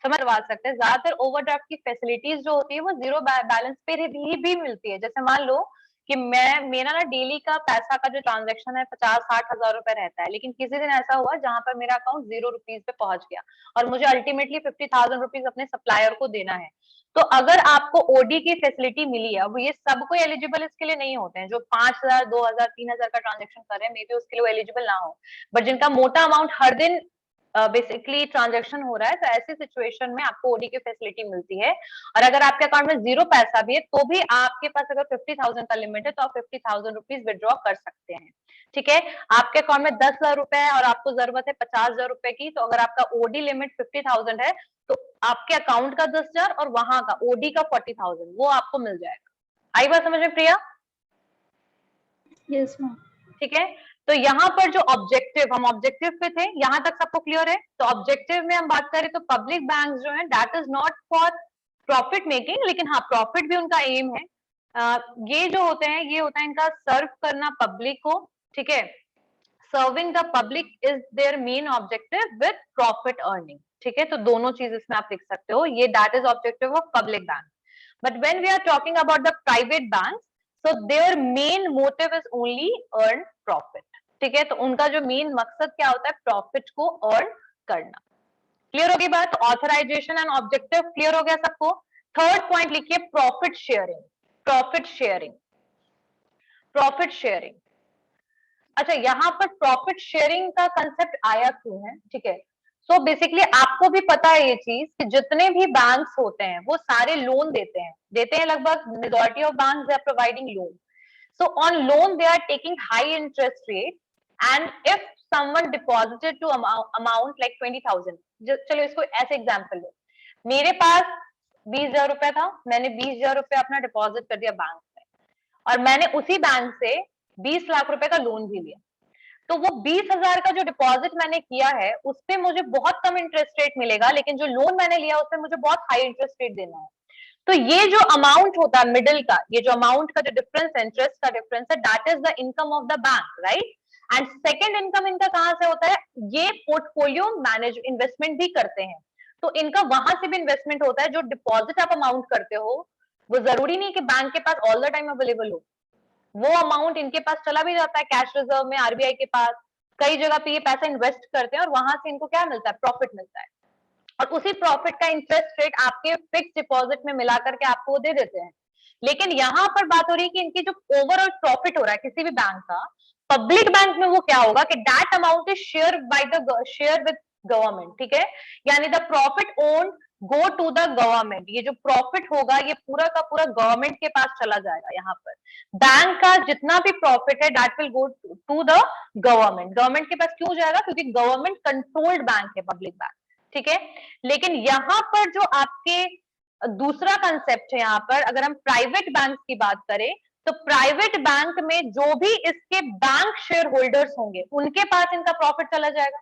समझवा सकते हैं। ज्यादातर ओवरड्राफ्ट की फैसिलिटीज जो होती है वो जीरो बैलेंस पे भी मिलती है। जैसे मान लो कि मेरा ना डेली का पैसा का जो ट्रांजेक्शन है 50-60 हजार रुपए रहता है, लेकिन किसी दिन ऐसा हुआ जहां पर मेरा अकाउंट 0 रुपीज पे पहुंच गया और मुझे अल्टीमेटली 50,000 रुपीज अपने सप्लायर को देना है। तो अगर आपको ओडी की फैसिलिटी मिली है, अब ये सब कोई एलिजिबल इसके लिए नहीं होते हैं, जो 5,000, 2,000, 3,000 का ट्रांजेक्शन कर रहे हैं मे बी उसके लिए एलिजिबल ना हो, बट जिनका मोटा अमाउंट हर दिन बेसिकली ट्रांजेक्शन हो रहा है, तो ऐसी सिचुएशन में आपको ओडी की फैसिलिटी मिलती है। और अगर आपके अकाउंट में 0 पैसा भी है तो भी आपके पास अगर 50,000 का लिमिट है तो आप 50,000 रुपीज विड्रॉ कर सकते हैं, ठीक है। आपके अकाउंट में 10,000 रुपए है और आपको जरूरत है 50,000 रुपए की, तो अगर आपका ओडी लिमिट 50,000 है तो आपके अकाउंट का 10,000 और वहां का ओडी का 40,000 वो आपको मिल जाएगा। आई बात समझ में प्रिया? Yes ma'am. ठीक है, तो यहाँ पर जो ऑब्जेक्टिव, हम ऑब्जेक्टिव पे थे, यहाँ तक सबको क्लियर है। तो ऑब्जेक्टिव में हम बात करें तो पब्लिक बैंक जो है that is not for profit making, लेकिन हाँ प्रॉफिट भी उनका एम है। ये जो होते हैं ये होता है इनका सर्व करना पब्लिक को, ठीक है। Serving the public is their main objective with profit earning, ठीक है। तो दोनों चीज इसमें आप लिख सकते हो, ये that is objective of public bank. But when we are talking about the private bank, so their main motive is only earn profit, ठीक है। तो उनका जो मेन मकसद क्या होता है, प्रॉफिट को अर्न करना। क्लियर होगी बात? ऑथराइजेशन एंड ऑब्जेक्टिव क्लियर हो गया सबको। थर्ड पॉइंट लिखिए profit sharing. Profit sharing, profit sharing. अच्छा, यहाँ पर प्रॉफिट शेयरिंग का कंसेप्ट आया क्यों है, ठीक है। सो बेसिकली आपको भी पता है ये चीज कि जितने भी बैंक्स होते हैं वो सारे लोन देते हैं लगभग majority of banks are providing loan. So on loan they are taking high interest rate, and if someone deposited to amount like 20,000, चलो इसको ऐसे एग्जांपल लो, मेरे पास 20,000 रुपए था, मैंने 20,000 रुपए अपना डिपॉजिट कर दिया बैंक में, और मैंने उसी बैंक से 20 लाख रुपए का लोन भी लिया। तो वो 20,000 का जो डिपॉजिट मैंने किया है उस पे मुझे बहुत कम इंटरेस्ट रेट मिलेगा, लेकिन जो लोन मैंने लिया उसमें मुझे बहुत हाई इंटरेस्ट रेट देना है। तो ये जो अमाउंट होता है मिडिल का, ये जो अमाउंट का जो डिफरेंस है, इंटरेस्ट का डिफरेंस है, that is the income of the bank, right. And second income इनका कहां से होता है, ये पोर्टफोलियो मैनेज इन्वेस्टमेंट भी करते हैं, तो इनका वहां से भी इन्वेस्टमेंट होता है। जो डिपॉजिट आप अमाउंट करते हो वो जरूरी नहीं कि बैंक के पास ऑल द टाइम अवेलेबल हो, वो अमाउंट इनके पास चला भी जाता है कैश रिजर्व में, आरबीआई के पास, कई जगह पे ये पैसा इन्वेस्ट करते हैं और वहां से इनको क्या मिलता है, प्रॉफिट मिलता है, और उसी प्रॉफिट का इंटरेस्ट रेट आपके फिक्स डिपॉजिट में मिला करके आपको वो दे देते हैं। लेकिन यहाँ पर बात हो रही है कि इनकी जो ओवरऑल प्रॉफिट हो रहा है किसी भी बैंक का, पब्लिक बैंक में वो क्या होगा कि that amount is share with government, ठीक है। यानी the profit owned go to the government, ये जो प्रॉफिट होगा ये पूरा का पूरा गवर्नमेंट के पास चला जाएगा। यहाँ पर बैंक का जितना भी प्रॉफिट है that will go to the government. Government के पास क्यों जाएगा, क्योंकि गवर्नमेंट कंट्रोल्ड बैंक है पब्लिक बैंक, ठीक है। लेकिन यहाँ पर जो आपके दूसरा कंसेप्ट है, यहाँ पर अगर हम प्राइवेट बैंक की बात करें तो प्राइवेट बैंक में जो भी इसके बैंक शेयर होल्डर्स होंगे उनके पास इनका प्रॉफिट चला जाएगा।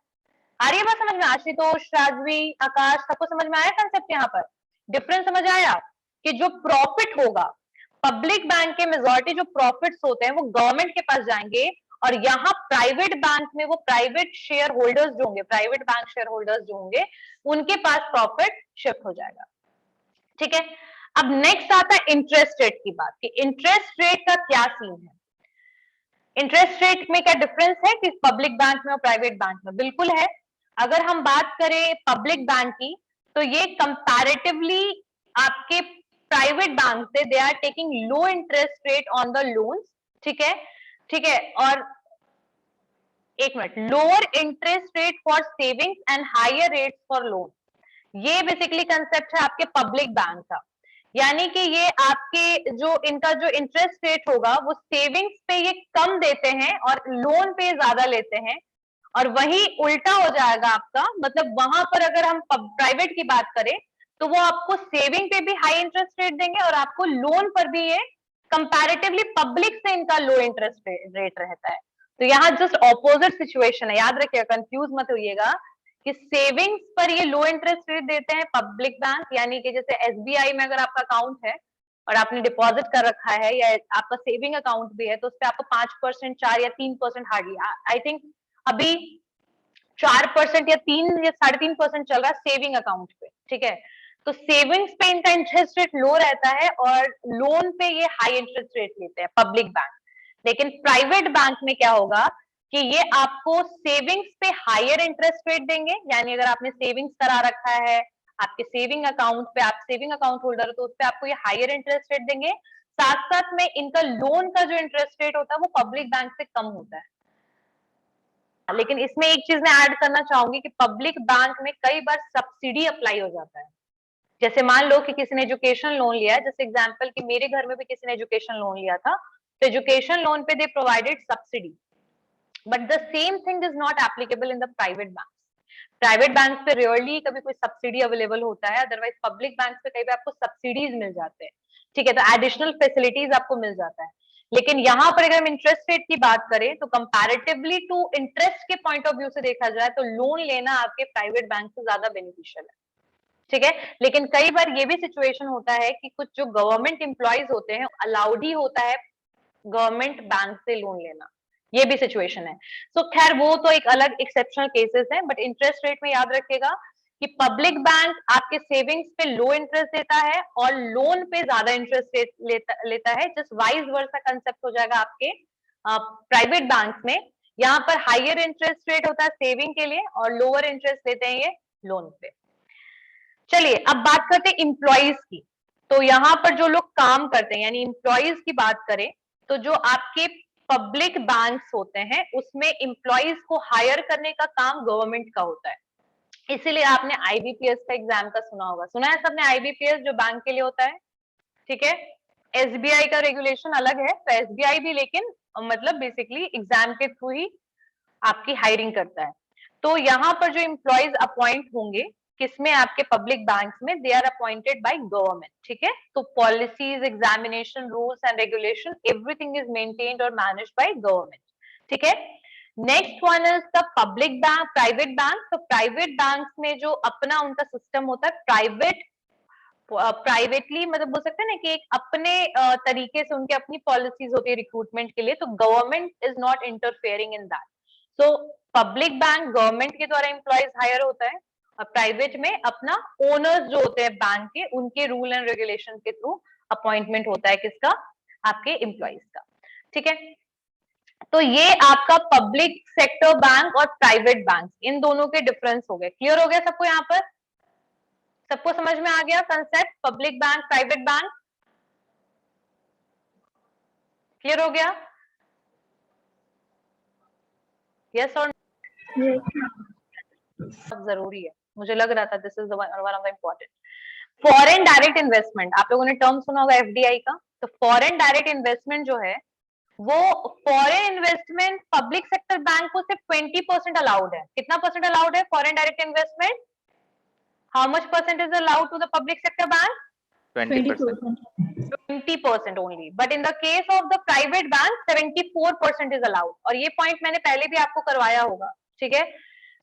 आ रही है बात समझ में? आशुतोष, राजवी, आकाश, सबको समझ में आया कंसेप्ट? यहाँ पर डिफरेंस समझ आया कि जो प्रॉफिट होगा पब्लिक बैंक के मेजॉरिटी जो प्रॉफिट्स होते हैं वो गवर्नमेंट के पास जाएंगे, और यहाँ प्राइवेट बैंक में वो प्राइवेट शेयर होल्डर्स जो होंगे, प्राइवेट बैंक शेयर होल्डर्स जो होंगे उनके पास प्रॉफिट शिफ्ट हो जाएगा, ठीक है। अब नेक्स्ट आता है इंटरेस्ट रेट की बात कि इंटरेस्ट रेट का क्या सीन है। इंटरेस्ट रेट में क्या डिफरेंस है कि पब्लिक बैंक में और प्राइवेट बैंक में? बिल्कुल है। अगर हम बात करें पब्लिक बैंक की तो ये कंपैरेटिवली आपके प्राइवेट बैंक से they are taking low interest rate on the loans, ठीक है, ठीक है। और एक minute, lower interest rate for savings and higher rate for loan, ये बेसिकली कंसेप्ट है आपके पब्लिक बैंक का। यानी कि ये आपके जो इनका जो इंटरेस्ट रेट होगा वो सेविंग्स पे ये कम देते हैं और लोन पे ज्यादा लेते हैं, और वही उल्टा हो जाएगा आपका। मतलब वहां पर अगर हम प्राइवेट की बात करें तो वो आपको सेविंग पे भी हाई इंटरेस्ट रेट देंगे और आपको लोन पर भी ये कंपैरेटिवली पब्लिक से इनका लो इंटरेस्ट रेट रहता है। तो यहाँ जस्ट ऑपोजिट सिचुएशन है, याद रखिएगा, कंफ्यूज मत होइएगा कि सेविंग्स पर ये लो इंटरेस्ट रेट देते हैं पब्लिक बैंक, यानी कि जैसे एसबीआई में अगर आपका अकाउंट है और आपने डिपॉजिट कर रखा है या आपका सेविंग अकाउंट भी है तो उस पर आपको 5%, 4 या 3% हार्डली, आई थिंक अभी 4% या 3 या 3.5% चल रहा है सेविंग अकाउंट पे, ठीक है। तो सेविंग्स पे इनका इंटरेस्ट रेट लो रहता है और लोन पे ये हाई इंटरेस्ट रेट लेते हैं पब्लिक बैंक। लेकिन प्राइवेट बैंक में क्या होगा कि ये आपको सेविंग्स पे हायर इंटरेस्ट रेट देंगे, यानी अगर आपने सेविंग्स करा रखा है आपके सेविंग अकाउंट पे, आप सेविंग अकाउंट होल्डर हो तो उस पे आपको ये हायर इंटरेस्ट रेट देंगे। साथ साथ में इनका लोन का जो इंटरेस्ट रेट होता है वो पब्लिक बैंक से कम होता है। लेकिन इसमें एक चीज मैं ऐड करना चाहूंगी कि पब्लिक बैंक में कई बार सब्सिडी अप्लाई हो जाता है। जैसे मान लो कि किसी ने एजुकेशन लोन लिया है, जैसे एग्जांपल कि मेरे घर में भी किसी ने एजुकेशन लोन लिया था, तो एजुकेशन लोन पे दे provided subsidy, but the same thing is not applicable in the private bank. Private bank पे रेयरली कभी कोई सब्सिडी अवेलेबल होता है, अदरवाइज पब्लिक बैंक पे कई बार आपको सब्सिडीज मिल जाते हैं, ठीक है, तो एडिशनल फैसिलिटीज आपको मिल जाता है। लेकिन यहाँ पर अगर हम इंटरेस्ट रेट की बात करें तो कंपैरेटिवली टू इंटरेस्ट के पॉइंट ऑफ व्यू से देखा जाए तो लोन लेना आपके प्राइवेट बैंक से ज्यादा बेनिफिशियल है, ठीक है। लेकिन कई बार ये भी सिचुएशन होता है कि कुछ जो गवर्नमेंट एम्प्लॉयज होते हैं अलाउड ही होता है गवर्नमेंट बैंक से लोन लेना, ये भी सिचुएशन है। तो खैर वो तो एक अलग एक्सेप्शनल केसेस है, बट इंटरेस्ट रेट में याद रखिएगा कि पब्लिक बैंक आपके सेविंग्स पे लो इंटरेस्ट देता है और लोन पे ज्यादा इंटरेस्ट लेता है। जस्ट वाइज वर्सा कंसेप्ट हो जाएगा आपके प्राइवेट बैंक में। यहाँ पर हाइयर इंटरेस्ट रेट होता है सेविंग के लिए और लोअर इंटरेस्ट लेते हैं ये लोन पे। चलिए अब बात करते हैं इम्प्लॉइज की। तो यहाँ पर जो लोग काम करते हैं यानी इम्प्लॉइज की बात करें तो जो आपके पब्लिक बैंक्स होते हैं उसमें इम्प्लॉइज को हायर करने का काम गवर्नमेंट का होता है। इसीलिए आपने आईबीपीएस का एग्जाम का सुना होगा, सुना है सबने आईबीपीएस जो बैंक के लिए होता है, ठीक है। एसबीआई का रेगुलेशन अलग है, तो एसबीआई भी लेकिन मतलब बेसिकली एग्जाम के थ्रू ही आपकी हायरिंग करता है। तो यहाँ पर जो इम्प्लॉइज अपॉइंट होंगे किसमें, आपके पब्लिक बैंक्स में, they are appointed by government, ठीक है। तो policies, examination, rules and regulation, everything is maintained और मैनेज्ड बाय गवर्नमेंट, ठीक है। Next one is the public bank, private bank. तो प्राइवेट बैंक में जो अपना उनका सिस्टम होता है, प्राइवेटली मतलब बोल सकते हैं ना कि एक अपने तरीके से उनकी अपनी पॉलिसीज होती है रिक्रूटमेंट के लिए, तो government is not interfering in that. So public bank government के द्वारा एम्प्लॉयज हायर होता है और प्राइवेट में अपना ओनर्स जो होते हैं बैंक के, उनके रूल एंड रेगुलेशन के थ्रू अपॉइंटमेंट होता है किसका, आपके एम्प्लॉयज का, ठीक है। तो ये आपका पब्लिक सेक्टर बैंक और प्राइवेट बैंक, इन दोनों के डिफरेंस हो गए। क्लियर हो गया सबको, यहाँ पर सबको समझ में आ गया concept public bank private bank, clear हो गया? यस और जरूरी है, मुझे लग रहा था this is one of the important. Foreign direct investment, आप लोगों ने टर्म सुना होगा एफडीआई का। तो फॉरेन डायरेक्ट इन्वेस्टमेंट जो है वो foreign investment public sector bank को सिर्फ 20% अलाउड है। कितना परसेंट अलाउड है foreign direct investment? How much percent is allowed to the public sector bank? 20%. 20% only, but in the case of the private bank 74% is allowed। और ये point मैंने पहले भी आपको करवाया होगा, ठीक है।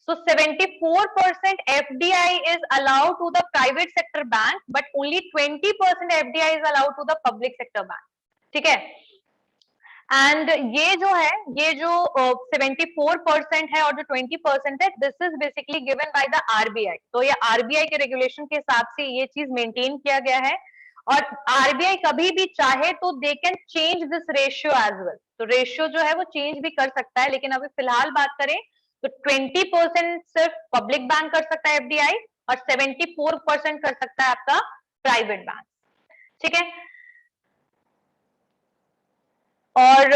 So 74% FDI is allowed to the private sector bank, but only 20% FDI is allowed to the public sector bank, ठीक है। एंड ये जो है, ये जो 74% है और जो 20% है, this is basically given by the RBI. तो ये आरबीआई के रेगुलेशन के हिसाब से ये चीज मेंटेन किया गया है और आरबीआई कभी भी चाहे तो they can change this ratio as well. तो रेशियो जो है वो चेंज भी कर सकता है, लेकिन अभी फिलहाल बात करें तो 20% सिर्फ पब्लिक बैंक कर सकता है एफडीआई और 74% कर सकता है आपका प्राइवेट बैंक, ठीक है। और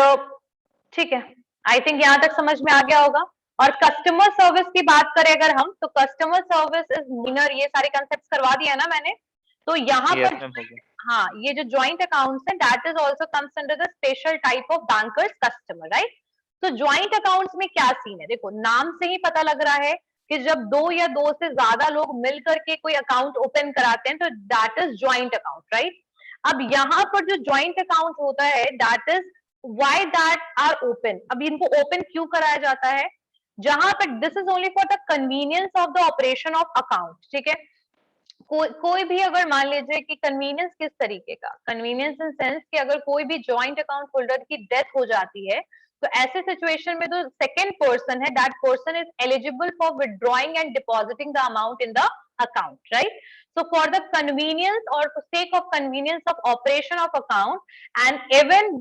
ठीक है, आई थिंक यहां तक समझ में आ गया होगा। और कस्टमर सर्विस की बात करें अगर हम, तो कस्टमर सर्विस इज मिनर, ये सारे कंसेप्ट करवा दिया ना मैंने। तो यहाँ Yes, पर ma'am. Okay. हाँ, ये जो ज्वाइंट अकाउंट्स है that is also comes under the special type of bankers customer, right. तो ज्वाइंट अकाउंट्स में क्या सीन है, देखो नाम से ही पता लग रहा है कि जब दो या दो से ज्यादा लोग मिल करके कोई अकाउंट ओपन कराते हैं तो that is joint account, right. अब यहाँ पर जो ज्वाइंट अकाउंट होता है that is why that are open. अब इनको ओपन क्यों कराया जाता है, जहां पर this is only for the convenience of the operation of account, ठीक है। कोई भी अगर मान लीजिए कि कन्वीनियंस किस तरीके का, कन्वीनियंस इन सेंस कि अगर कोई भी जॉइंट अकाउंट होल्डर की डेथ हो जाती है तो ऐसे सिचुएशन में जो सेकेंड पर्सन है that person is eligible for withdrawing and depositing the amount in the account, right. So for the convenience or for sake of convenience of operation of account, and even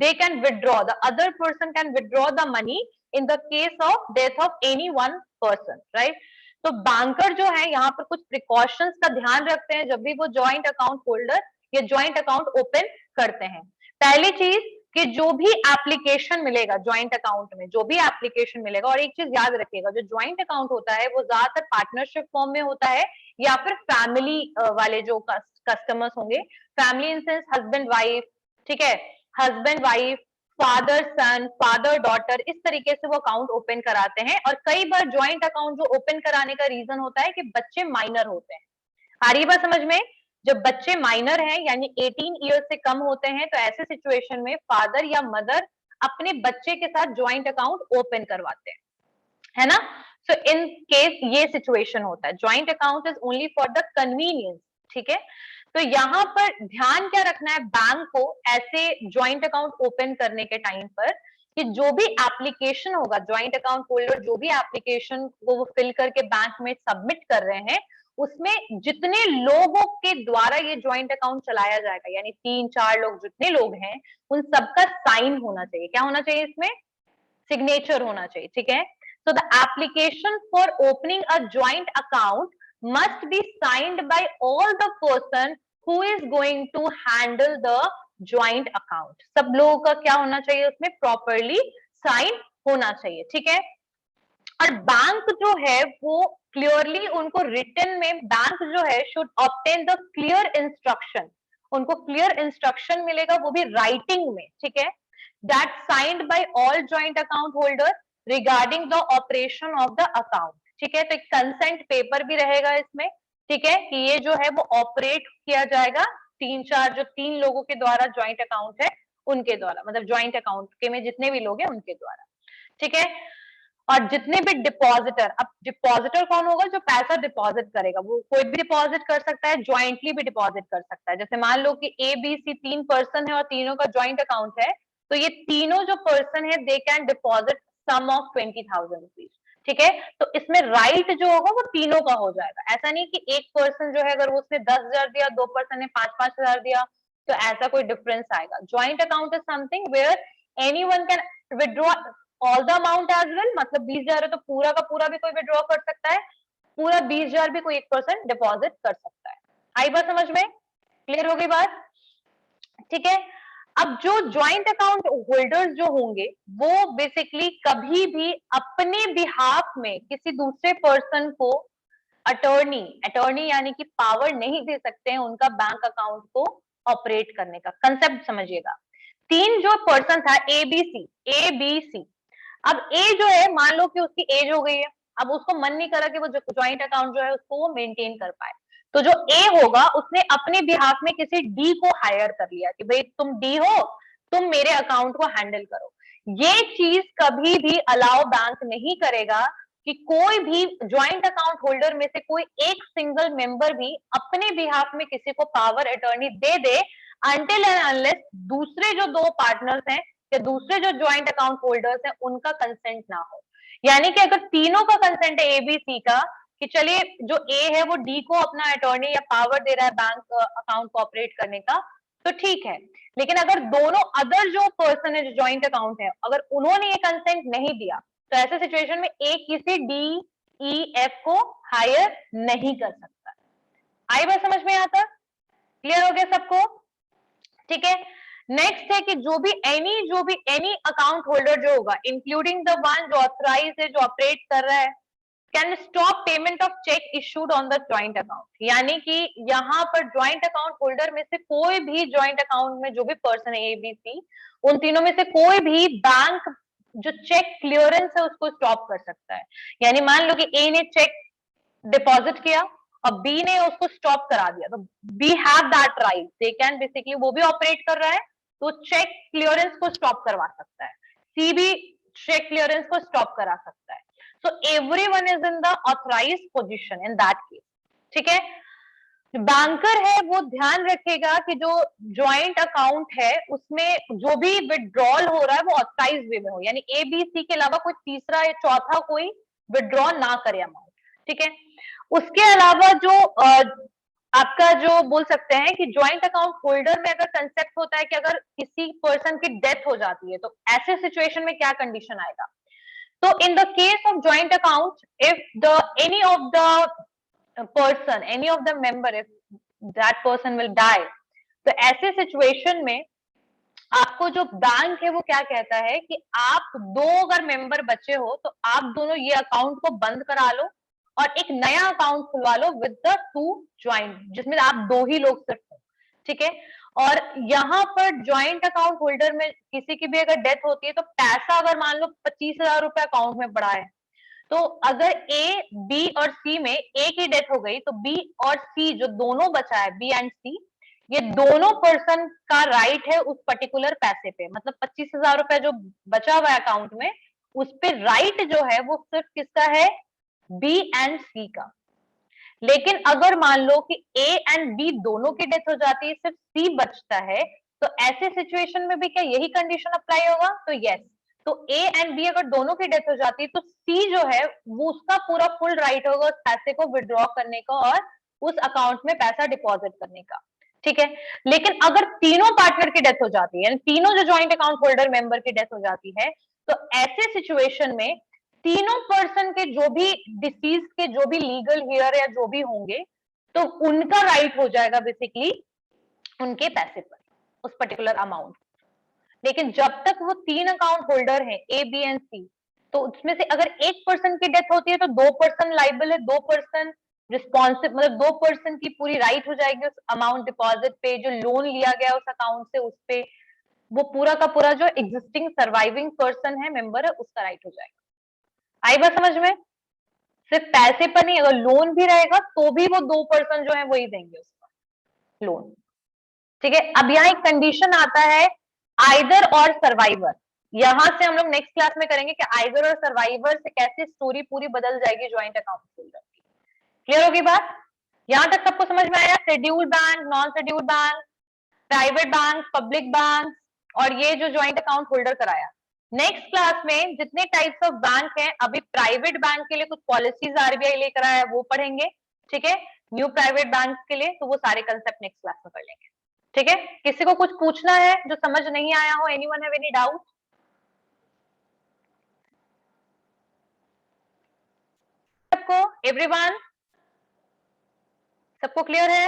they can withdraw, the other person can withdraw the money in the case of death of any one person, right। तो banker जो है यहाँ पर कुछ precautions का ध्यान रखते हैं जब भी वो जॉइंट अकाउंट होल्डर या जॉइंट अकाउंट ओपन करते हैं। पहली चीज कि जो भी एप्लीकेशन मिलेगा जॉइंट अकाउंट में, जो भी एप्लीकेशन मिलेगा, और एक चीज याद रखिएगा जो जॉइंट अकाउंट होता है वो ज्यादातर पार्टनरशिप फॉर्म में होता है या फिर फैमिली वाले जो कस्टमर्स होंगे, family in sense husband wife, ठीक है, हस्बैंड वाइफ, फादर सन, फादर डॉटर, इस तरीके से वो अकाउंट ओपन कराते हैं। और कई बार ज्वाइंट अकाउंट जो ओपन कराने का रीजन होता है कि बच्चे माइनर होते हैं। आ रही बात समझ में? जब बच्चे माइनर हैं यानी 18 ईयर्स से कम होते हैं तो ऐसे सिचुएशन में फादर या मदर अपने बच्चे के साथ ज्वाइंट अकाउंट ओपन करवाते हैं, है ना। सो इन केस ये सिचुएशन होता है, joint account is only for the convenience, ठीक है। तो यहाँ पर ध्यान क्या रखना है बैंक को ऐसे ज्वाइंट अकाउंट ओपन करने के टाइम पर, कि जो भी एप्लीकेशन होगा, ज्वाइंट अकाउंट होल्डर जो भी एप्लीकेशन को वो फिल करके बैंक में सबमिट कर रहे हैं, उसमें जितने लोगों के द्वारा ये ज्वाइंट अकाउंट चलाया जाएगा, यानी 3-4 लोग जितने लोग हैं, उन सबका साइन होना चाहिए। क्या होना चाहिए इसमें? सिग्नेचर होना चाहिए, ठीक है। So the application for opening a joint account must be signed by all the person who is going to handle the joint account. सब लोगों का क्या होना चाहिए उसमें? प्रॉपरली साइन होना चाहिए, ठीक है। और बैंक जो है वो क्लियरली उनको रिटन में, बैंक जो है should obtain the clear instruction, उनको क्लियर इंस्ट्रक्शन मिलेगा, वो भी राइटिंग में, ठीक है, that signed by all joint account holder regarding the operation of the account, ठीक है। तो एक कंसेंट पेपर भी रहेगा इसमें, ठीक है, कि ये जो है वो ऑपरेट किया जाएगा 3-4 जो 3 लोगों के द्वारा ज्वाइंट अकाउंट है उनके द्वारा, मतलब ज्वाइंट अकाउंट के में जितने भी लोग हैं उनके द्वारा, ठीक है। और जितने भी डिपॉजिटर, अब डिपॉजिटर कौन होगा? जो पैसा डिपॉजिट करेगा, वो कोई भी डिपॉजिट कर सकता है, ज्वाइंटली भी डिपॉजिट कर सकता है। जैसे मान लो कि ए बी सी 3 पर्सन है और तीनों का ज्वाइंट अकाउंट है, तो ये तीनों जो पर्सन है they can deposit sum of 20,000 rupees, ठीक है। तो इसमें राइट जो होगा वो तीनों का हो जाएगा। ऐसा नहीं कि एक पर्सन जो है अगर उसने 10,000 दिया, 2 पर्सन ने 5-5 हजार दिया, तो ऐसा कोई डिफरेंस आएगा। Joint account is something where anyone can withdraw all the amount as well, मतलब 20,000 है तो पूरा का पूरा भी कोई विड्रॉ कर सकता है, पूरा 20,000 भी कोई एक पर्सन डिपॉजिट कर सकता है। आई बात समझ में? क्लियर हो गई बात? ठीक है। अब जो ज्वाइंट अकाउंट होल्डर्स जो होंगे वो बेसिकली कभी भी अपने बिहाफ में किसी दूसरे पर्सन को अटॉर्नी, अटॉर्नी यानी कि पावर नहीं दे सकते हैं उनका बैंक अकाउंट को ऑपरेट करने का। कंसेप्ट समझिएगा। 3 जो पर्सन था ए बी सी, अब ए जो है मान लो कि उसकी एज हो गई है, अब उसको मन नहीं करा कि वो ज्वाइंट अकाउंट जो है उसको वो मेंटेन कर पाए, तो जो ए होगा उसने अपने बिहाफ में किसी डी को हायर कर लिया कि भाई तुम डी हो, तुम मेरे अकाउंट को हैंडल करो। ये चीज कभी भी अलाउ बैंक नहीं करेगा कि कोई भी ज्वाइंट अकाउंट होल्डर में से कोई एक सिंगल मेंबर भी अपने बिहाफ में किसी को power attorney they they, until and unless दूसरे जो 2 पार्टनर्स हैं या दूसरे जो ज्वाइंट अकाउंट होल्डर्स हैं उनका कंसेंट ना हो। यानी कि अगर तीनों का कंसेंट है एबीसी का कि चलिए जो ए है वो डी को अपना अटॉर्नी या पावर दे रहा है बैंक अकाउंट को ऑपरेट करने का, तो ठीक है। लेकिन अगर दोनों अदर जो पर्सन है जो ज्वाइंट अकाउंट है, अगर उन्होंने ये कंसेंट नहीं दिया, तो ऐसे सिचुएशन में ए किसी डी ई एफ को हायर नहीं कर सकता। आई बात समझ में आता? क्लियर हो गया सबको? ठीक है। नेक्स्ट है कि जो भी एनी अकाउंट होल्डर जो होगा इंक्लूडिंग द वन जो ऑथराइज है, जो ऑपरेट कर रहा है, can stop payment of check issued on the joint account. यानी कि यहाँ पर ज्वाइंट अकाउंट होल्डर में से कोई भी ज्वाइंट अकाउंट में जो भी पर्सन है एबीसी, उन तीनों में से कोई भी बैंक जो चेक क्लियरेंस है उसको स्टॉप कर सकता है। यानी मान लो कि ए ने चेक डिपॉजिट किया और बी ने उसको स्टॉप करा दिया, तो be have that right, they can basically, वो भी ऑपरेट कर रहा है तो चेक क्लियरेंस को स्टॉप करवा सकता है, सी भी चेक क्लियरेंस को स्टॉप करा सकता है। So everyone is in the authorised position in that case, ठीक है। बैंकर है वो ध्यान रखेगा कि जो ज्वाइंट अकाउंट है उसमें जो भी विड्रॉल हो रहा है वो ऑथराइज वे में हो, यानी ए बी सी के अलावा कोई तीसरा या चौथा कोई विड्रॉ ना करे अमाउंट, ठीक है। उसके अलावा जो आपका जो बोल सकते हैं कि ज्वाइंट अकाउंट होल्डर में अगर कंसेप्ट होता है कि अगर किसी पर्सन की डेथ हो जाती है तो ऐसे सिचुएशन में क्या कंडीशन आएगा। तो in the case of joint account, if any of the person, any of the member, if that person will die, तो ऐसे सिचुएशन में आपको जो बैंक है वो क्या कहता है कि आप 2 अगर मेंबर बचे हो तो आप दोनों ये अकाउंट को बंद करा लो और एक नया अकाउंट खुलवा लो विद द 2 ज्वाइंट, जिसमें आप 2 ही लोग सिर्फ हो, ठीक है। और यहाँ पर ज्वाइंट अकाउंट होल्डर में किसी की भी अगर डेथ होती है तो पैसा अगर मान लो 25,000 रुपए अकाउंट में पड़ा है, तो अगर ए बी और सी में ए की डेथ हो गई तो बी और सी जो दोनों बचा है, बी एंड सी, ये दोनों पर्सन का राइट है उस पर्टिकुलर पैसे पे, मतलब 25,000 रुपए जो बचा हुआ है अकाउंट में, उस पे राइट जो है वो सिर्फ किसका है, बी एंड सी का। लेकिन अगर मान लो कि ए एंड बी दोनों की डेथ हो जाती है, सिर्फ सी बचता है, तो ऐसे सिचुएशन में भी क्या यही कंडीशन अप्लाई होगा? तो यस। तो ए एंड बी अगर दोनों की डेथ हो जाती है तो सी जो है वो उसका पूरा फुल राइट होगा उस पैसे को विड्रॉ करने का और उस अकाउंट में पैसा डिपॉजिट करने का। ठीक है। लेकिन अगर तीनों पार्टनर की डेथ हो जाती है, तीनों जो ज्वाइंट अकाउंट होल्डर मेंबर की डेथ हो जाती है, तो ऐसे सिचुएशन में तीनों पर्सन के जो भी डिसीज के जो भी लीगल हेयर या जो भी होंगे, तो उनका राइट हो जाएगा बेसिकली उनके पैसे पर, उस पर्टिकुलर अमाउंट। लेकिन जब तक वो तीन अकाउंट होल्डर हैं ए बी एंड सी, तो उसमें से अगर एक पर्सन की डेथ होती है तो दो पर्सन लाइबल है, दो पर्सन रिस्पॉन्सिब, मतलब दो पर्सन की पूरी राइट हो जाएगी उस अमाउंट डिपॉजिट पे, जो लोन लिया गया उस अकाउंट से उस पे, वो पूरा का पूरा जो एग्जिस्टिंग सर्वाइविंग पर्सन है, मेंबर है, उसका राइट हो जाएगा। आई बात समझ में? सिर्फ पैसे पर नहीं, अगर लोन भी रहेगा तो भी वो दो पर्सन जो है वही देंगे उसका लोन। ठीक है। अब यहाँ एक कंडीशन आता है आइदर और सर्वाइवर। यहां से हम लोग नेक्स्ट क्लास में करेंगे कि आइदर और सर्वाइवर से कैसे स्टोरी पूरी बदल जाएगी ज्वाइंट अकाउंट होल्डर की। क्लियर होगी बात? यहां तक सबको समझ में आया? Scheduled bank, non scheduled bank, private bank, public bank, और ये जो ज्वाइंट अकाउंट होल्डर कराया। नेक्स्ट क्लास में जितने टाइप्स ऑफ बैंक हैं, अभी प्राइवेट बैंक के लिए कुछ पॉलिसीज आरबीआई लेकर आया है वो पढ़ेंगे। ठीक है। न्यू प्राइवेट बैंक के लिए तो वो सारे कंसेप्ट नेक्स्ट क्लास में कर लेंगे। ठीक है। किसी को कुछ पूछना है जो समझ नहीं आया हो? Anyone have any doubt? सबको, एवरीवन, सबको क्लियर है?